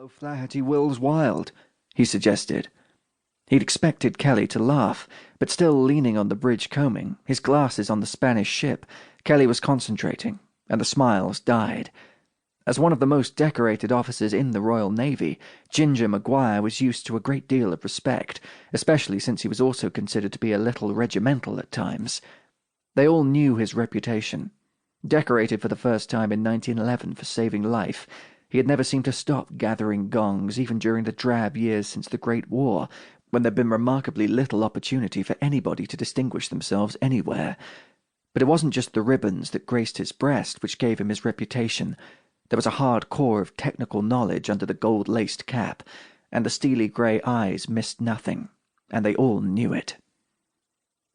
Flaherty Will's wild, he suggested. He'd expected Kelly to laugh, but still leaning on the bridge combing, his glasses on the Spanish ship, Kelly was concentrating, and the smiles died. As one of the most decorated officers in the Royal Navy, Ginger Maguire was used to a great deal of respect, especially since he was also considered to be a little regimental at times. They all knew his reputation. Decorated for the first time in 1911 for saving life, he had never seemed to stop gathering gongs even during the drab years since the Great War, when there had been remarkably little opportunity for anybody to distinguish themselves anywhere. But it wasn't just the ribbons that graced his breast which gave him his reputation. There was a hard core of technical knowledge under the gold-laced cap, and the steely grey eyes missed nothing, and they all knew it.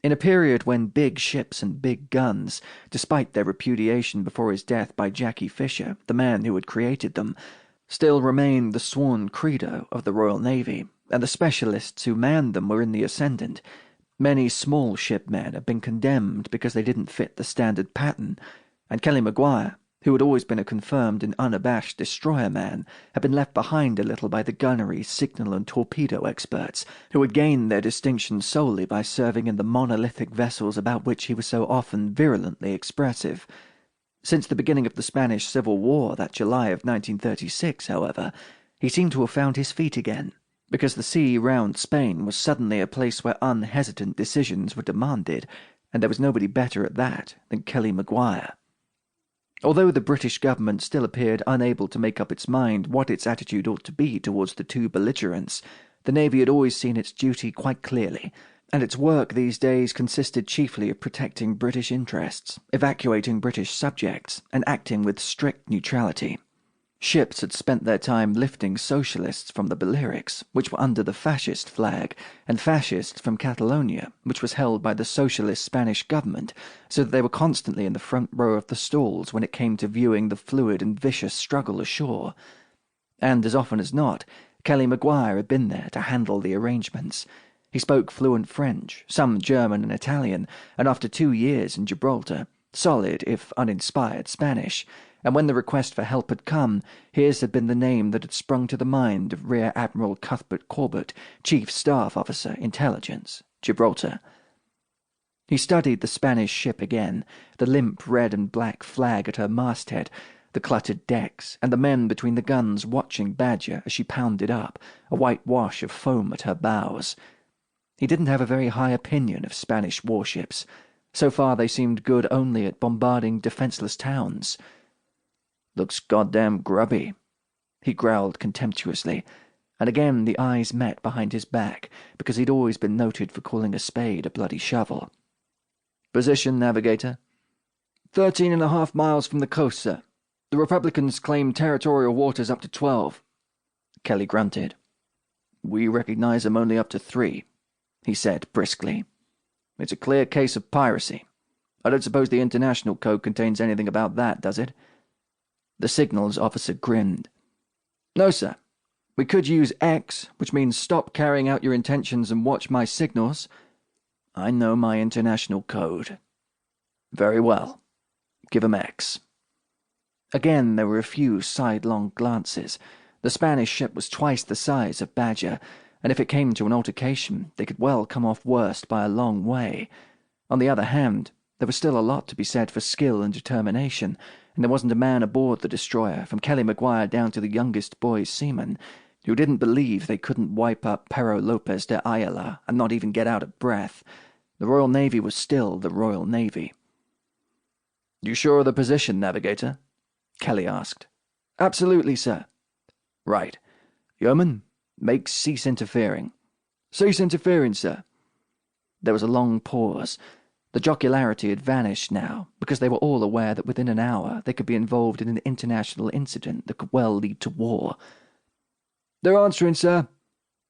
In a period when big ships and big guns, despite their repudiation before his death by Jackie Fisher, the man who had created them, still remained the sworn credo of the Royal Navy, and the specialists who manned them were in the ascendant, many small shipmen had been condemned because they didn't fit the standard pattern, and Kelly Maguire, who had always been a confirmed and unabashed destroyer man, had been left behind a little by the gunnery, signal and torpedo experts, who had gained their distinction solely by serving in the monolithic vessels about which he was so often virulently expressive. Since the beginning of the Spanish Civil War that July of 1936, however, he seemed to have found his feet again, because the sea round Spain was suddenly a place where unhesitant decisions were demanded, and there was nobody better at that than Kelly Maguire. Although the British government still appeared unable to make up its mind what its attitude ought to be towards the two belligerents, the Navy had always seen its duty quite clearly, and its work these days consisted chiefly of protecting British interests, evacuating British subjects, and acting with strict neutrality. Ships had spent their time lifting socialists from the Balearics, which were under the fascist flag, and fascists from Catalonia, which was held by the socialist Spanish government, so that they were constantly in the front row of the stalls when it came to viewing the fluid and vicious struggle ashore. And as often as not, Kelly Maguire had been there to handle the arrangements. He spoke fluent French, some German and Italian, and after 2 years in Gibraltar, solid if uninspired Spanish, and when the request for help had come, his had been the name that had sprung to the mind of Rear Admiral Cuthbert Corbett, Chief Staff Officer, Intelligence, Gibraltar. He studied the Spanish ship again, the limp red and black flag at her masthead, the cluttered decks, and the men between the guns watching Badger as she pounded up, a white wash of foam at her bows. He didn't have a very high opinion of Spanish warships. So far they seemed good only at bombarding defenseless towns. "Looks goddamn grubby," he growled contemptuously, and again the eyes met behind his back, because he'd always been noted for calling a spade a bloody shovel. "Position, navigator?" 13.5 miles from the coast, sir. The Republicans claim territorial waters up to 12. Kelly grunted. "We recognize them only up to 3, he said briskly. "It's a clear case of piracy. I don't suppose the International Code contains anything about that, does it?" The signals officer grinned. "No, sir. We could use X, which means stop carrying out your intentions and watch my signals." "I know my International Code." "Very well. Give 'em X." Again there were a few sidelong glances. The Spanish ship was twice the size of Badger, and if it came to an altercation, they could well come off worst by a long way. On the other hand, there was still a lot to be said for skill and determination, and there wasn't a man aboard the destroyer, from Kelly Maguire down to the youngest boy seaman, who didn't believe they couldn't wipe up Pero Lopez de Ayala and not even get out of breath. The Royal Navy was still the Royal Navy. "You sure of the position, navigator?" Kelly asked. "Absolutely, sir." "Right. Yeoman, make cease interfering." "Cease interfering, sir." There was a long pause. The jocularity had vanished now, because they were all aware that within an hour they could be involved in an international incident that could well lead to war. "They're answering, sir,"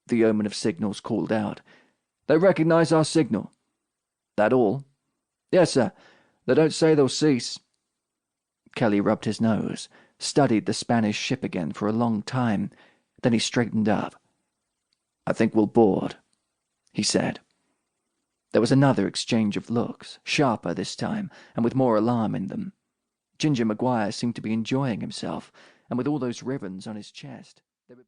the yeoman of signals called out. "They recognize our signal." "That all?" "Yes, sir. They don't say they'll cease." Kelly rubbed his nose, studied the Spanish ship again for a long time, then he straightened up. "I think we'll board," he said. There was another exchange of looks, sharper this time, and with more alarm in them. Ginger Maguire seemed to be enjoying himself, and with all those ribbons on his chest.